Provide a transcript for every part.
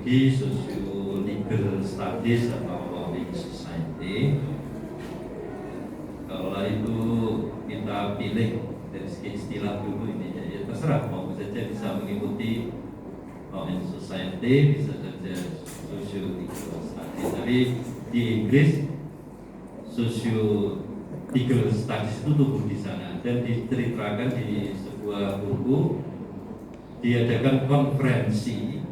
sosiologi, sosio-legal studies atau law in society. Kalau itu kita pilih dari segi istilah dulu ini ya terserah, mau saja bisa mengikuti law in society, bisa saja sosio-legal studies. Tapi di Inggris sosio-legal studies itu tumbuh di sana dan diceritakan di sebuah buku. Diadakan konferensi,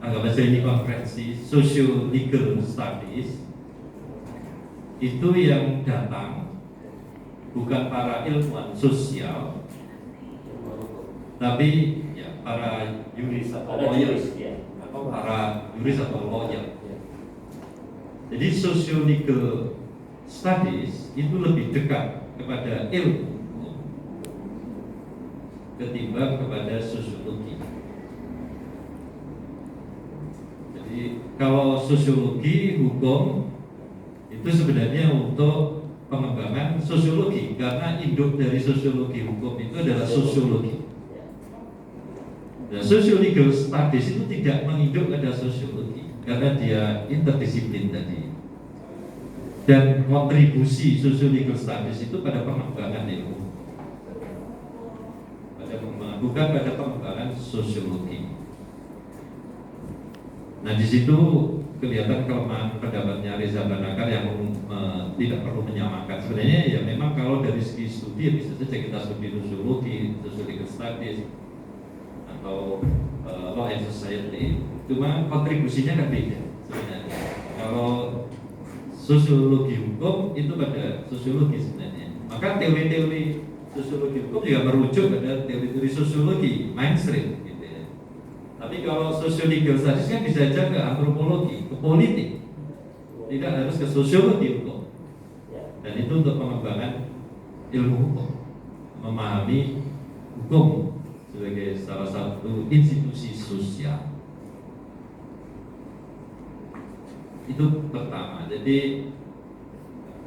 anggap saja ini konferensi socio-legal studies. Itu yang datang bukan para ilmuwan sosial, tapi ya para yuris atau lawyer, atau para yuris atau lawyer. Jadi socio-legal studies itu lebih dekat kepada ilmu ketimbang kepada sosiologi. Jadi kalau sosiologi hukum itu sebenarnya untuk pengembangan sosiologi, karena induk dari sosiologi hukum itu adalah sosiologi. Nah, socio-legal studies itu tidak menginduk pada sosiologi karena dia interdisiplin tadi. Dan kontribusi socio-legal studies itu pada pengembangan ilmu, bukan pada pengembangan sosiologi. Nah, di situ kelihatan kelemahan pendapatnya Reza Banakar yang tidak perlu menyamakan. Sebenarnya ya memang kalau dari segi studi ya bisa saja kita studi sosiologi, social studies atau law and society. Cuma kontribusinya kan beda sebenarnya. Kalau sosiologi hukum itu pada sosiologi sebenarnya. Maka teori-teori sosiologi hukum juga merujuk pada teori-teori sosiologi mainstream gitu ya. Tapi kalau socio-legal studies kan bisa aja ke antropologi, ke politik, tidak harus ke sosiologi hukum. Dan itu untuk pengembangan ilmu hukum, memahami hukum sebagai salah satu institusi sosial. Itu pertama. Jadi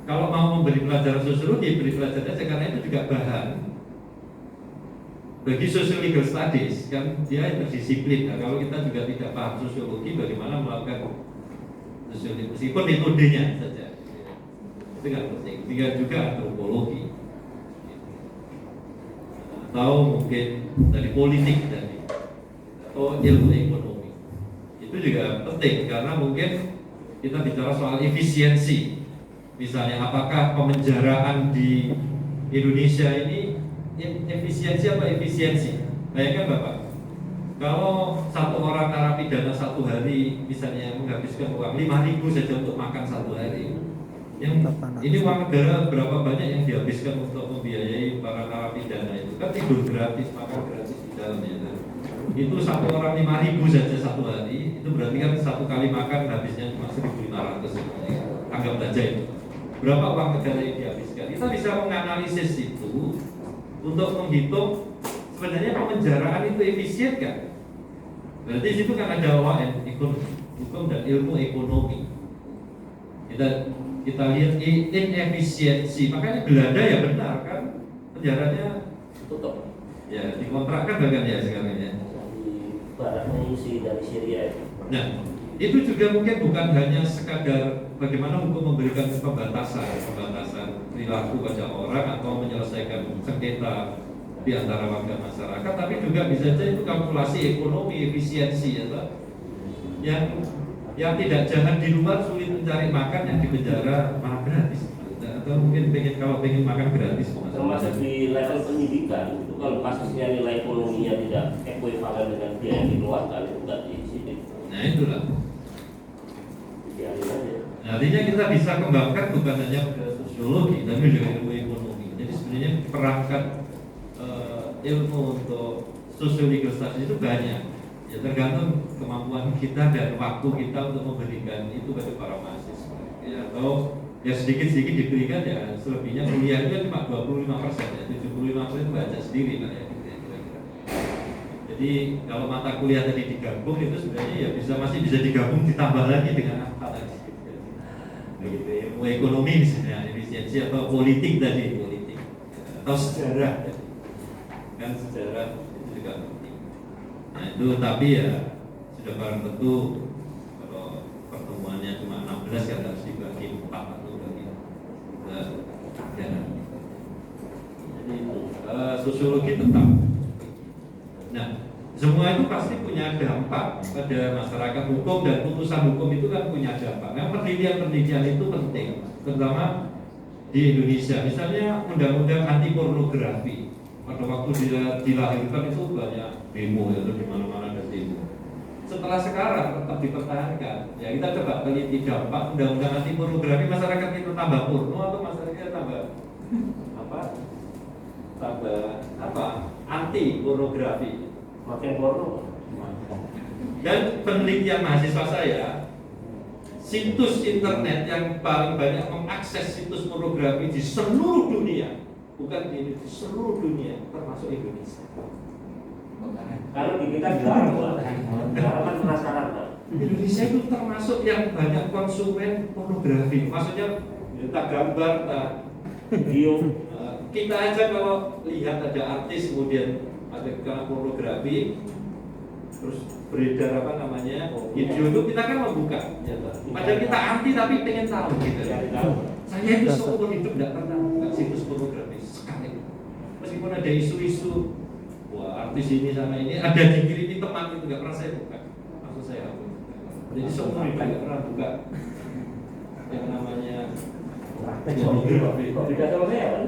kalau mau memberi pelajaran sosiologi, beri pelajaran aja, karena itu juga bahan bagi socio-legal studies, kan dia interdisiplin. Nah, kalau kita juga tidak paham sosiologi, bagaimana melakukan sosiologi, meskipun metodenya saja itu nggak penting. Tinggal juga antropologi atau mungkin dari politik tadi atau ilmu ekonomi, itu juga penting karena mungkin kita bicara soal efisiensi. Misalnya apakah pemenjaraan di Indonesia ini efisiensi apa efisiensi? Bayangkan Bapak, kalau satu orang narapidana satu hari misalnya menghabiskan uang 5.000 saja untuk makan satu hari, yang ini uang negara berapa banyak yang dihabiskan untuk membiayai para narapidana itu? Kan tidur gratis, makan gratis di dalamnya kan? Itu satu orang 5.000 saja satu hari, itu berarti kan satu kali makan habisnya cuma 1.500. Anggap saja itu. Berapa uang negara yang dihabiskan? Kita bisa menganalisis itu untuk menghitung sebenarnya pemenjaraan itu efisien kan? Berarti di situ kan ada law and economy, hukum dan ilmu ekonomi. Kita lihat inefisiensi, makanya Belanda ya benar kan penjaranya tutup, ya dikontrakkan bahkan ya sekarang ya. Barat mengungsi dari Syria. Nah, itu juga mungkin bukan hanya sekadar bagaimana hukum memberikan pembatasan perilaku pada orang atau menyelesaikan sengketa di antara warga masyarakat, tapi juga bisa saja itu kalkulasi ekonomi efisiensi ya, yang tidak jangan di luar sulit mencari makan, yang di penjara makan gratis, atau mungkin kalau pengen makan gratis. Termasuk di level pendidikan itu kalau kasusnya nilai ekonominya tidak ekuivalen dengan biaya yang dikeluarkan itu nggak di sini. Nah itulah. Nah, artinya kita bisa kembangkan bukan hanya ke sosiologi, tapi juga ilmu ekonomi. Jadi sebenarnya perangkat ilmu untuk socio-legal studies itu banyak. Ya tergantung kemampuan kita dan waktu kita untuk memberikan itu kepada para mahasiswa. Ya, atau ya sedikit-sedikit diberikan, ya selebihnya kuliah itu cuma 25%, ya 75% baca sendiri lah ya. Jadi kalau mata kuliah tadi digabung itu sebenarnya ya masih bisa digabung ditambah lagi dengan apa tadi? Begitu, ilmu ekonomi misalnya efisiensi atau politik tadi atau sejarah kan sejarah itu juga penting. Nah itu tapi ya sudah barang tentu sosiologi tetap. Nah, semua itu pasti punya dampak pada masyarakat hukum, dan putusan hukum itu kan punya dampak. Nah, penelitian itu penting, terutama di Indonesia. Misalnya undang-undang anti pornografi, pada waktu dilahirkan itu banyak demo, ya, di mana-mana ada demo. Setelah sekarang tetap dipertahankan. Ya, kita coba teliti dampak undang-undang anti pornografi, masyarakat kita tambah porno atau masyarakat kita tambah anti pornografi. Makin porno. Dan penelitian mahasiswa saya, situs internet yang paling banyak mengakses situs pornografi di seluruh dunia, bukan di seluruh dunia, termasuk Indonesia. Kalau di kita dilarang, dilarang kan penasaran, Pak. Indonesia itu termasuk yang banyak konsumen pornografi. Maksudnya tak gambar, tak Video. kita aja kalau lihat ada artis kemudian ada kena pornografi, terus beredar video itu, kita kan membuka. Padahal kita anti tapi pengen tahu gitu. Saya itu seumur hidup tidak pernah buka situs pornografi sekali. Meskipun ada isu-isu, wah artis ini sama ini, ada dikirimi teman itu nggak pernah saya buka. Maksud saya apa? Jadi seumur hidup nggak pernah buka yang namanya pornografi. Kok beda sama saya, Pak?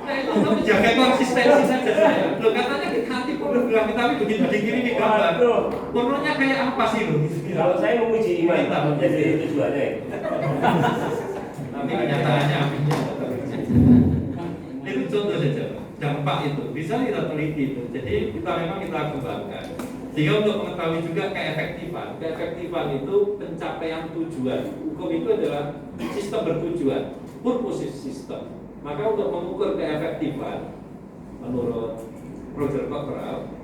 Nah itu untuk menjaga konsistensi saja saya. Loh katanya kita anti pornografi, tapi begitu dikirimi gambar, pornonya kayak apa sih lo? Kalau saya memuji iman, jadi tujuannya. Tapi kenyataannya itu contoh saja, dampak itu bisa kita teliti itu. Jadi kita kembangkan. Sehingga untuk mengetahui juga keefektifan itu pencapaian tujuan. Hukum itu adalah sistem bertujuan, purpose system. Maka untuk mengukur keefektifan, menurut Roger Cockrell,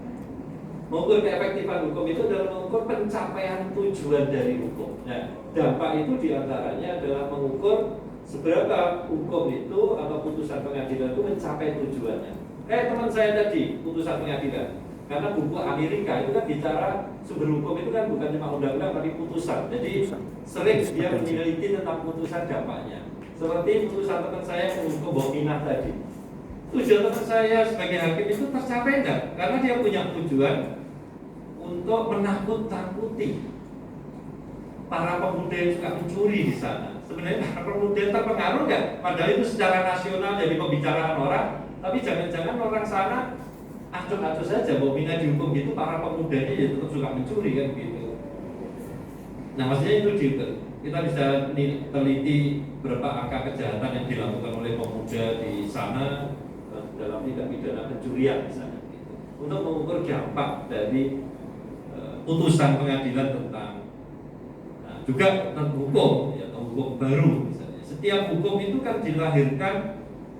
mengukur keefektifan hukum itu adalah mengukur pencapaian tujuan dari hukum. Nah, dampak itu diantaranya adalah mengukur seberapa hukum itu atau putusan pengadilan itu mencapai tujuannya. Teman saya tadi, putusan pengadilan. Karena buku Amerika itu kan bicara sumber hukum itu kan bukan cuma undang-undang tapi putusan. Jadi sering dia meneliti tentang putusan dampaknya. Seperti putusan teman saya menghukum Bominah tadi. Tujuan teman saya sebagai hakim itu tercapai enggak? Karena dia punya tujuan untuk menakut-takuti para pemuda yang suka mencuri di sana. Sebenarnya para pemuda terpengaruh enggak? Padahal itu secara nasional jadi pembicaraan orang. Tapi jangan-jangan orang sana acuh-acuh saja Bominah dihukum gitu, para pemudanya ya tetap suka mencuri kan gitu. Nah maksudnya itu juga kita bisa teliti berapa angka kejahatan yang dilakukan oleh pemuda di sana dalam tindak pidana pencurian misalnya gitu. Untuk mengukur dampak dari putusan pengadilan tentang juga tentang hukum ya, atau hukum baru misalnya. Setiap hukum itu kan dilahirkan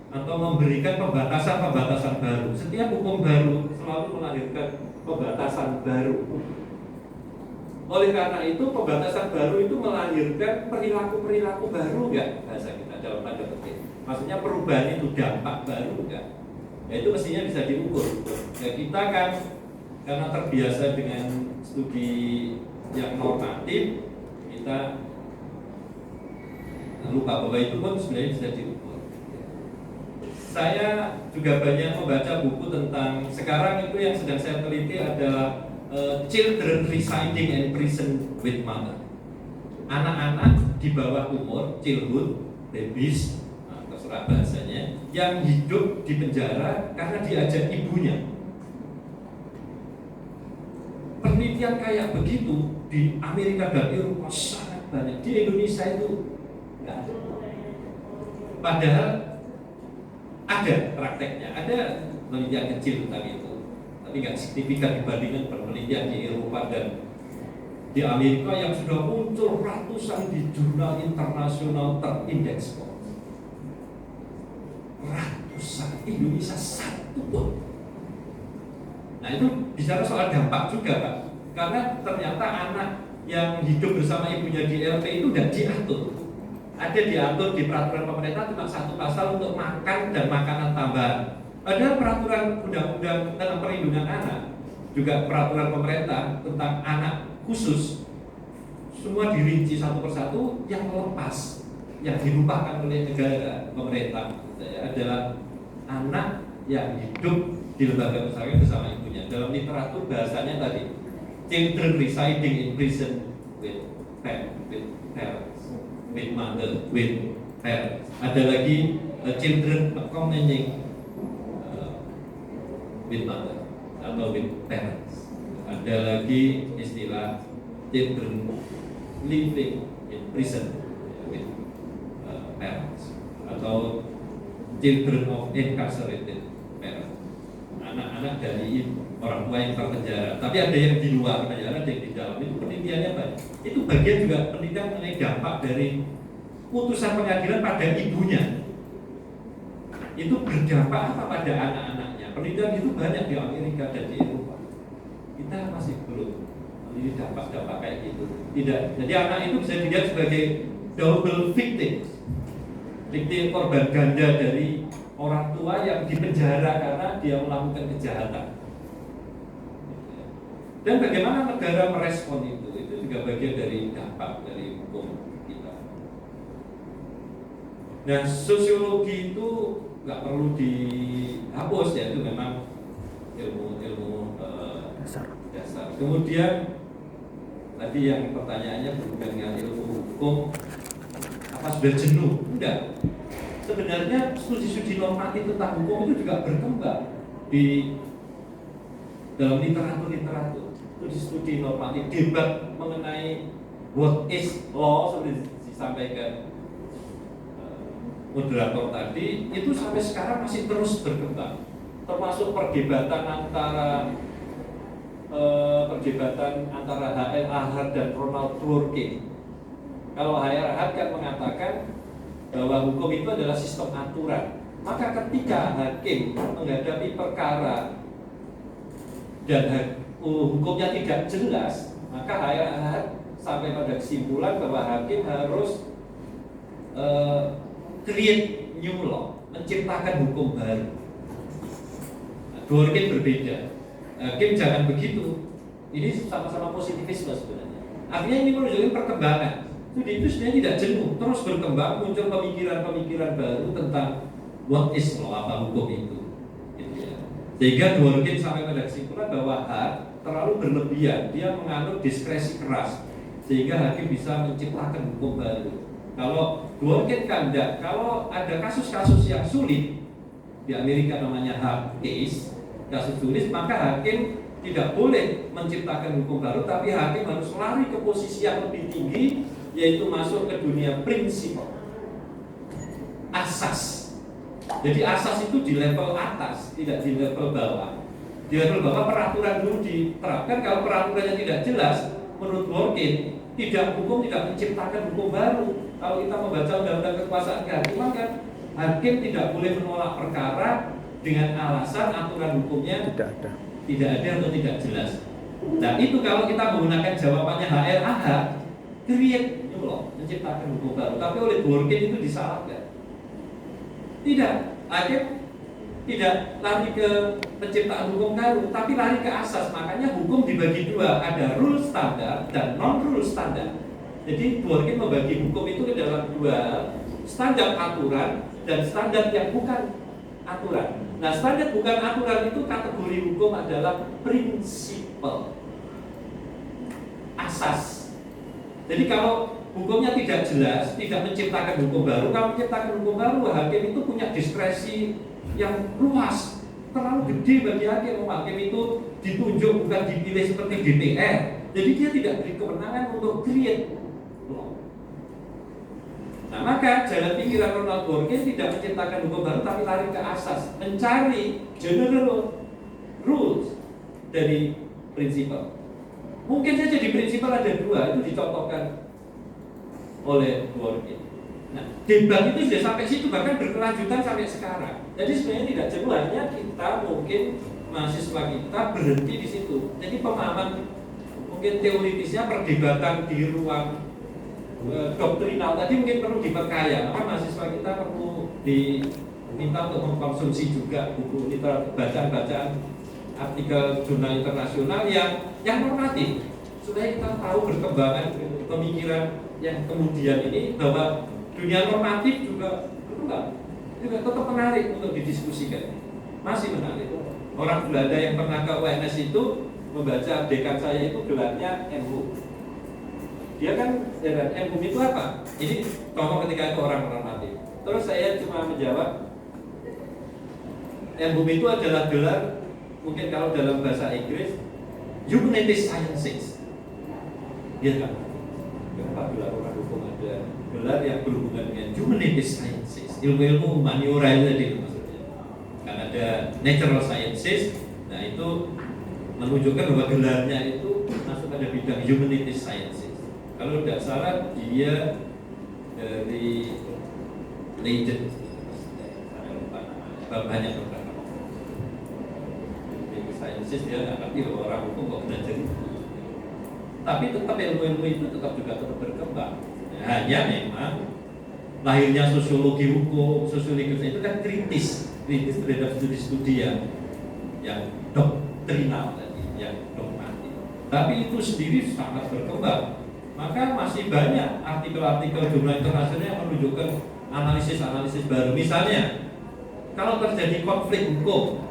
atau memberikan pembatasan baru. Setiap hukum baru selalu melahirkan pembatasan baru. Oleh karena itu pembatasan baru itu melahirkan perilaku-perilaku baru enggak bahasa kita dalam tanda petik. Maksudnya perubahan itu dampak baru enggak? Ya itu mestinya bisa diukur. Ya kita kan karena terbiasa dengan studi yang normatif, kita lupa bahwa itu pun sebenarnya bisa diukur. Saya juga banyak membaca buku tentang, sekarang itu yang sedang saya teliti adalah children residing in prison with mother. Anak-anak di bawah umur, childhood, babies, terserah bahasanya, yang hidup di penjara karena diajak ibunya. Penelitian kayak begitu di Amerika dan Eropa sangat banyak. Di Indonesia itu enggak ada. Padahal ada prakteknya, ada penelitian kecil tentang itu, tapi nggak signifikan dibandingkan penelitian di Eropa dan di Amerika yang sudah muncul ratusan di jurnal internasional terindeks. Ratusan, Indonesia satu pun. Nah itu bicara soal dampak juga Pak, karena ternyata anak yang hidup bersama ibunya di LP itu tidak diatur. Ada diatur di peraturan pemerintah cuma satu pasal untuk makan dan makanan tambahan. Ada peraturan undang-undang tentang perlindungan anak, juga peraturan pemerintah tentang anak khusus, semua dirinci satu persatu. Yang lepas, yang dilupakan oleh negara pemerintah adalah anak yang hidup di lembaga pesantren bersama ibunya. Dalam literatur bahasanya tadi, children residing in prison with parents, with mother, with parents. Ada lagi children accompanying with mother atau with parents. Ada lagi istilah children living in prison with parents atau children of incarcerated parents, anak-anak dari orang tua yang terpenjara. Tapi ada yang di luar penjara, ada yang di dalam. Itu penelitiannya banyak. Itu bagian juga penelitian mengenai dampak dari putusan pengadilan pada ibunya. Itu berdampak apa pada anak-anaknya? Penelitian itu banyak di Amerika dan di Eropa. Kita masih belum memiliki dampak-dampak kayak gitu. Tidak. Jadi anak itu bisa dilihat sebagai double victim. Victim korban ganda dari orang tua yang dipenjara karena dia melakukan kejahatan. Dan bagaimana negara merespon itu juga bagian dari dampak dari hukum kita. Nah, sosiologi itu nggak perlu dihapus ya, itu memang ilmu dasar. Kemudian tadi yang pertanyaannya berhubungan dengan ilmu hukum, apa sudah jenuh? Enggak. Sebenarnya studi-studi normatif tentang hukum itu juga berkembang di dalam literatur. Studi normatif, debat mengenai what is law seperti disampaikan moderator tadi, itu sampai sekarang masih terus berkembang. Termasuk perdebatan antara H.L. Ahad dan Ronald Dworkin. Kalau H.L. Ahad kan mengatakan bahwa hukum itu adalah sistem aturan. Maka ketika hakim menghadapi perkara dan hukumnya tidak jelas, maka H.L. Ahad sampai pada kesimpulan bahwa hakim harus create new law, menciptakan hukum baru. Dworkin berbeda. Hakim jangan begitu. Ini sama-sama positivisme sebenarnya. Artinya ini menunjukkan perkembangan. Studi itu sebenarnya tidak jenuh, terus berkembang, muncul pemikiran-pemikiran baru tentang what is law, apa hukum itu. Gitu ya. Sehingga Dworkin sampai pada kesimpulan bahwa Ahad terlalu berlebihan, dia menganut diskresi keras, sehingga hakim bisa menciptakan hukum baru. Kalau Dworkin kan enggak, kalau ada kasus-kasus yang sulit, di Amerika namanya hard case, kasus sulit, maka hakim tidak boleh menciptakan hukum baru, tapi hakim harus lari ke posisi yang lebih tinggi, yaitu masuk ke dunia prinsip, asas. Jadi asas itu di level atas, tidak di level bawah. Di level bawah peraturan dulu diterapkan. Kalau peraturannya tidak jelas, menurut Dworkin, hukum tidak menciptakan hukum baru. Kalau kita membaca undang-undang kekuasaan kehakiman kan, hakim tidak boleh menolak perkara dengan alasan aturan hukumnya tidak ada atau tidak jelas. Nah itu kalau kita menggunakan jawabannya H.L. Ahad, create new law, menciptakan hukum baru. Tapi oleh Dworkin itu disalahkan. Tidak, hakim tidak lari ke penciptaan hukum baru, tapi lari ke asas. Makanya hukum dibagi dua, ada rule standar dan non-rule standar. Jadi Dworkin membagi hukum itu ke dalam dua, standar aturan dan standar yang bukan aturan. Nah, standar bukan aturan itu kategori hukum adalah prinsipal, asas. Jadi kalau hukumnya tidak jelas, tidak menciptakan hukum baru, kalau menciptakan hukum baru, hakim itu punya diskresi yang luas, terlalu gede bagi hakim. Hakim itu ditunjuk, bukan dipilih seperti DPR. Jadi dia tidak beri kewenangan untuk create law. Nah maka jalan pikiran Ronald Dworkin tidak menciptakan hukum baru, tapi lari ke asas, mencari general rules dari prinsipal. Mungkin saja di prinsipal ada dua, itu dicontohkan oleh Dworkin. Nah, debat itu sudah sampai situ, bahkan berkelanjutan sampai sekarang. Jadi sebenarnya tidak jenuh, hanya kita mungkin mahasiswa kita berhenti di situ. Jadi pemahaman mungkin teoritisnya, perdebatan di ruang doktrinal tadi mungkin perlu diperkaya. Maka mahasiswa kita perlu diminta untuk mengkonsumsi juga buku literatur, bacaan-bacaan artikel jurnal internasional yang normatif, supaya kita tahu perkembangan pemikiran yang kemudian ini, bahwa dunia normatif juga berkembang. juga tetap menarik untuk didiskusikan, masih menarik. Orang Belanda yang pernah ke UNS itu membaca dekan saya itu gelarnya MHUM. Dia kan heran, MHUM itu apa? Ini contoh ketika itu orang normatif. Terus saya cuma menjawab, MHUM itu adalah gelar, mungkin kalau dalam bahasa Inggris, Humanities Sciences. Iya kan? Kenapa gelar orang hukum ada gelar yang berhubungan dengan Humanities Sciences, ilmu-ilmu humaniora itu tadi maksudnya. Kan ada Natural Sciences, nah itu menunjukkan bahwa gelarnya itu masuk pada bidang Humanities Sciences. Kalau tidak salah dia dari Leiden, saya lupa namanya, banyak beberapa. Sciences dia nggak ngerti bahwa orang hukum kok belajar itu. Tapi tetap ilmu-ilmu itu tetap berkembang. Ya, hanya memang lahirnya sosiologi hukum, sosiologi itu kan kritis terhadap studi-studi yang doktrinal tadi, yang dogmatik. Tapi itu sendiri sangat berkembang. Maka masih banyak artikel-artikel jurnal internasional yang menunjukkan analisis-analisis baru. Misalnya, kalau terjadi konflik hukum,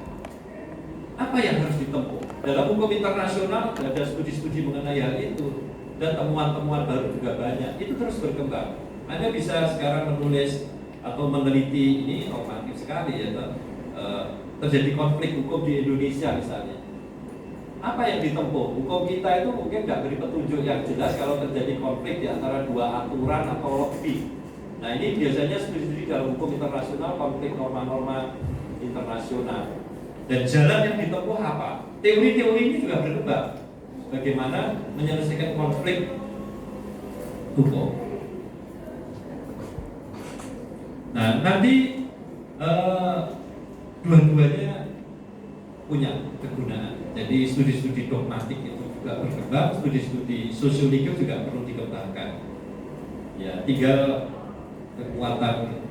apa yang harus ditempuh? Dalam hukum internasional ada studi-studi mengenai hal itu, dan temuan-temuan baru juga banyak. Itu terus berkembang. Anda bisa sekarang menulis atau meneliti, ini normatif sekali ya, terjadi konflik hukum di Indonesia misalnya. Apa yang ditempuh? Hukum kita itu mungkin nggak beri petunjuk yang jelas kalau terjadi konflik di antara dua aturan atau lebih. Nah ini biasanya studi-studi dalam hukum internasional, konflik norma-norma internasional. Dan jalan yang ditempuh apa? Teori-teori ini juga berkembang. Bagaimana menyelesaikan konflik hukum. Nah nanti dua-duanya punya kegunaan. Jadi studi-studi dogmatik itu juga berkembang, studi-studi sosiologi juga perlu dikembangkan. Ya, tinggal kekuatan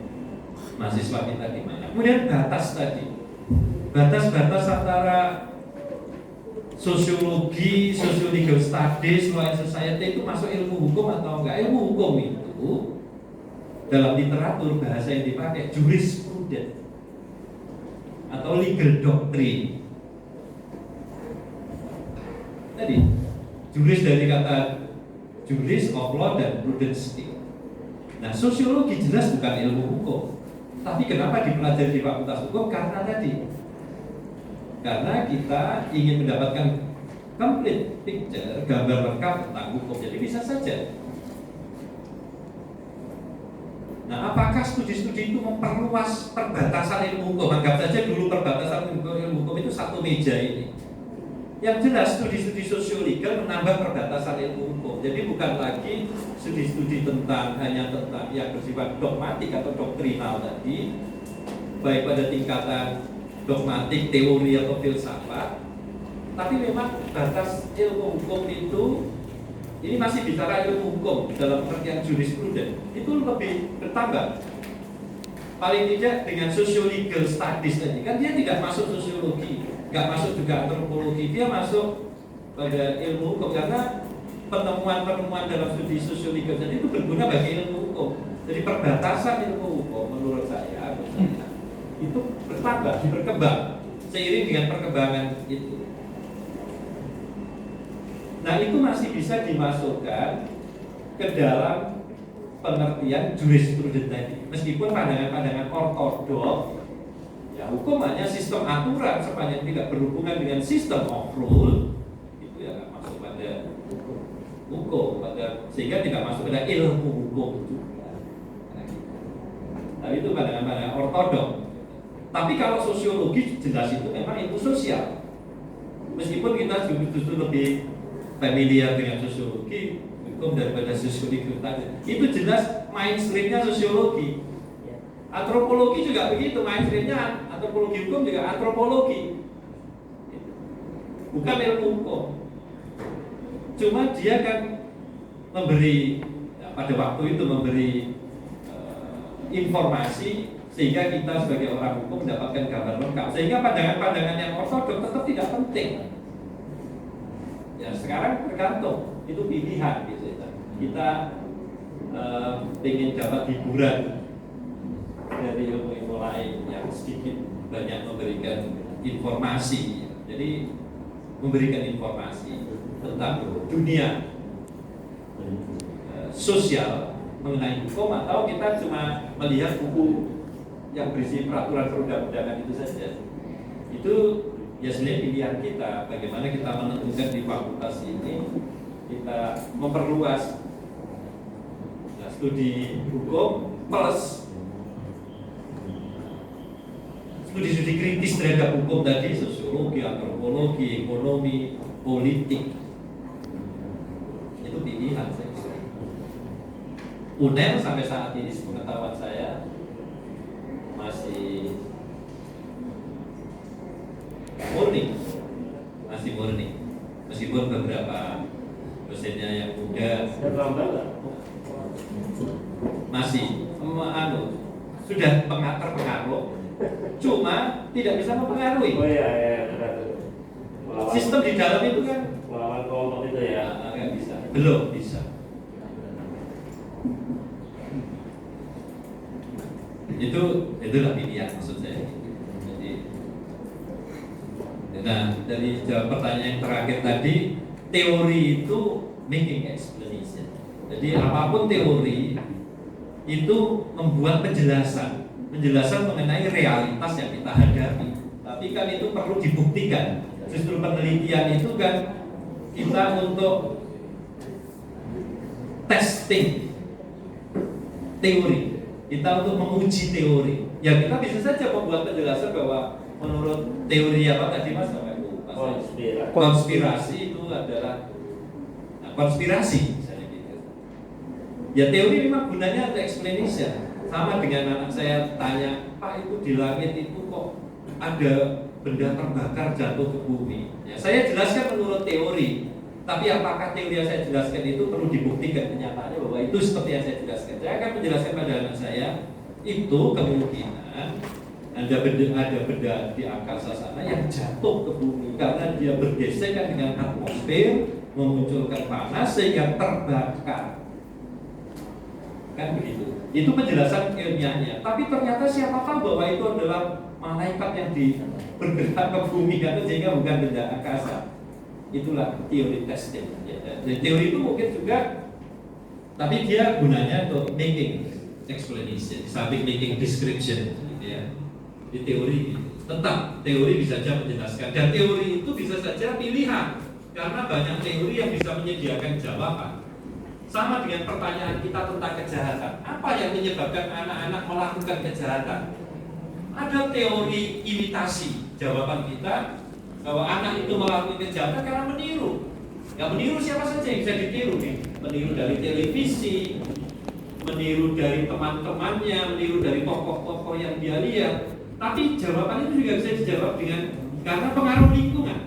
mahasiswa kita di mana. Kemudian batas tadi, batas-batas antara sosiologi, sociological studies, law and society itu masuk ilmu hukum atau enggak? Ilmu hukum itu dalam literatur bahasa yang dipakai jurisprudence atau legal doctrine. Tadi juris dari kata juris of law dan prudence. Nah, sosiologi jelas bukan ilmu hukum. Tapi kenapa dipelajari di Fakultas Hukum? Karena tadi, karena kita ingin mendapatkan complete picture, gambar lengkap tentang hukum. Jadi bisa saja. Nah, apakah studi-studi itu memperluas perbatasan ilmu hukum? Anggap saja dulu perbatasan ilmu hukum itu satu meja ini. Yang jelas studi-studi sosiologi menambah perbatasan ilmu hukum. Jadi bukan lagi studi-studi hanya tentang yang bersifat dogmatik atau doktrinal tadi, baik pada tingkatan dogmatik, teori atau filsafat. Tapi memang batas ilmu hukum itu, ini masih bicara ilmu hukum dalam pengertian jurisprudence, itu lebih bertambah. Paling tidak dengan sociological studies tadi, kan dia tidak masuk sosiologi, nggak masuk juga antropologi, dia masuk pada ilmu hukum karena penemuan-penemuan dalam studi sosiologi tadi itu berguna bagi ilmu hukum. Jadi perbatasan ilmu hukum menurut saya itu bertambah, berkembang seiring dengan perkembangan itu. Nah itu masih bisa dimasukkan ke dalam pengertian jurisprudence tadi, meskipun pandangan-pandangan ortodoks, ya hukum hanya sistem aturan sepanjang tidak berhubungan dengan sistem of rule, itu ya nggak masuk pada hukum, sehingga tidak masuk pada ilmu hukum juga. Nah itu pandangan-pandangan ortodoks. Tapi kalau sosiologi jelas itu memang ilmu sosial, meskipun kita justru lebih familiar dengan sosiologi hukum daripada sosiologi tadi. Itu jelas mainstreamnya sosiologi. Antropologi juga begitu, mainstreamnya antropologi hukum juga antropologi. Bukan ilmu hukum. Cuma dia kan memberi, ya, pada waktu itu memberi informasi sehingga kita sebagai orang hukum mendapatkan gambar lengkap. Sehingga pandangan-pandangan yang ortodoks tetap tidak penting. Ya sekarang tergantung, itu pilihan gitu. Kita ingin dapat hiburan dari ilmu-ilmu lain. yang sedikit banyak memberikan informasi. Jadi memberikan informasi tentang dunia sosial mengenai hukum, atau kita cuma melihat buku yang berisi peraturan perundang-undangan itu saja. Itu ya sebenarnya pilihan kita, bagaimana kita menentukan di fakultas ini kita memperluas studi hukum plus studi-studi kritis terhadap hukum tadi, sosiologi, antropologi, ekonomi, politik. Itu pilihan saya. UNER sampai saat ini sepengetahuan saya masih murni, meskipun beberapa dosennya yang muda masih sudah terpengaruh, cuma tidak bisa mempengaruhi. Oh iya, Sistem di dalam itu kan melawan kelompok itu ya. Nggak bisa, belum bisa. Itulah pilihan maksud saya. Jadi, nah dari jawab pertanyaan yang terakhir tadi, teori itu making explanation. Jadi apapun teori itu membuat penjelasan mengenai realitas yang kita hadapi. Tapi kan itu perlu dibuktikan. Justru penelitian itu kan kita untuk testing teori, kita untuk menguji teori. Ya kita bisa saja membuat penjelasan bahwa menurut teori apa tadi Mas? Konspirasi itu adalah konspirasi. Ya teori memang gunanya untuk explanation. Sama dengan anak saya tanya, Pak itu di langit itu kok ada benda terbakar jatuh ke bumi. Ya, saya jelaskan menurut teori. Tapi apakah teori yang saya jelaskan itu perlu dibuktikan kenyataannya bahwa itu seperti yang saya jelaskan. Saya akan menjelaskan pada anak saya itu kemungkinan ada benda di angkasa sana yang jatuh ke bumi karena dia bergesekan dengan atmosfer, memunculkan panas sehingga terbakar. Kan begitu. Itu penjelasan ilmiahnya. Tapi ternyata siapa tahu bahwa itu adalah malaikat yang bergerak ke bumi kan, sehingga bukan benda angkasa. Itulah teori testing. Ya, teori itu mungkin juga, tapi dia gunanya untuk making explanation, sampai making description. Gitu ya. Di teori tetap teori bisa saja menjelaskan, dan teori itu bisa saja pilihan karena banyak teori yang bisa menyediakan jawaban. Sama dengan pertanyaan kita tentang kejahatan. Apa yang menyebabkan anak-anak melakukan kejahatan? Ada teori imitasi. Jawaban kita bahwa anak itu melakukan kejahatan karena meniru. Ya meniru siapa saja yang bisa ditiru nih. Meniru dari televisi, meniru dari teman-temannya, meniru dari tokoh-tokoh yang dia lihat. Tapi jawaban itu juga bisa dijawab dengan karena pengaruh lingkungan.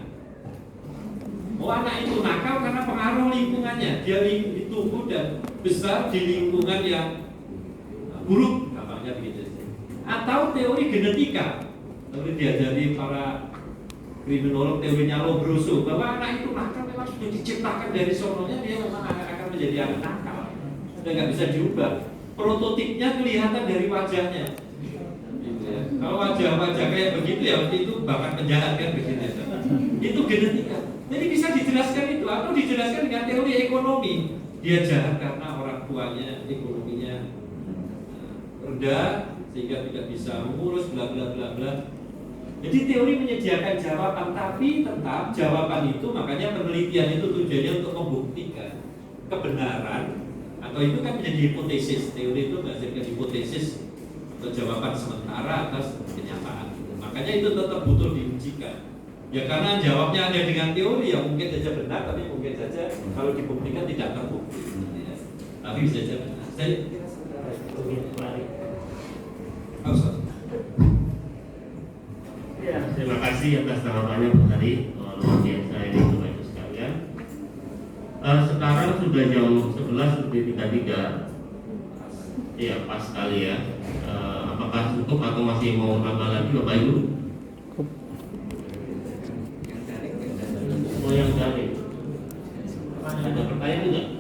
Oh anak itu nakal karena pengaruh lingkungannya. Dia tumbuh dan besar di lingkungan yang buruk, namanya begitu. Atau teori genetika, seperti diajari para kriminolog teorinya Lombroso, bahwa anak itu nakal memang sudah diciptakan dari sononya, dia memang akan menjadi anak nakal. Sudah nggak bisa diubah. Prototipnya kelihatan dari wajahnya. Gitu ya. Kalau wajah-wajah kayak begitu ya, itu bakat penjahat kan begitu. Itu genetika. Jadi bisa dijelaskan itu, atau dijelaskan dengan teori ekonomi. Dia jahat karena orang tuanya ekonominya rendah sehingga tidak bisa mengurus bla bla bla bla. Jadi teori menyediakan jawaban, tapi tetap jawaban itu, makanya penelitian itu tujuannya untuk membuktikan kebenaran, atau itu kan menjadi hipotesis. Teori itu menghasilkan hipotesis atau jawaban sementara atas kenyataan. Makanya itu tetap butuh diujikan. Ya karena jawabnya ada dengan teori yang mungkin saja benar, tapi mungkin saja kalau dibuktikan tidak terbukti. Ya. Tapi bisa saja benar. Saya ya, terima kasih atas tanggapannya Pak Hari. Luar biasa ini Bapak Ibu sekalian. Sekarang sudah jam 11:33. Iya pas sekali ya. Apakah cukup atau masih mau tambah lagi Bapak Ibu? Yang dari ada pertanyaan juga?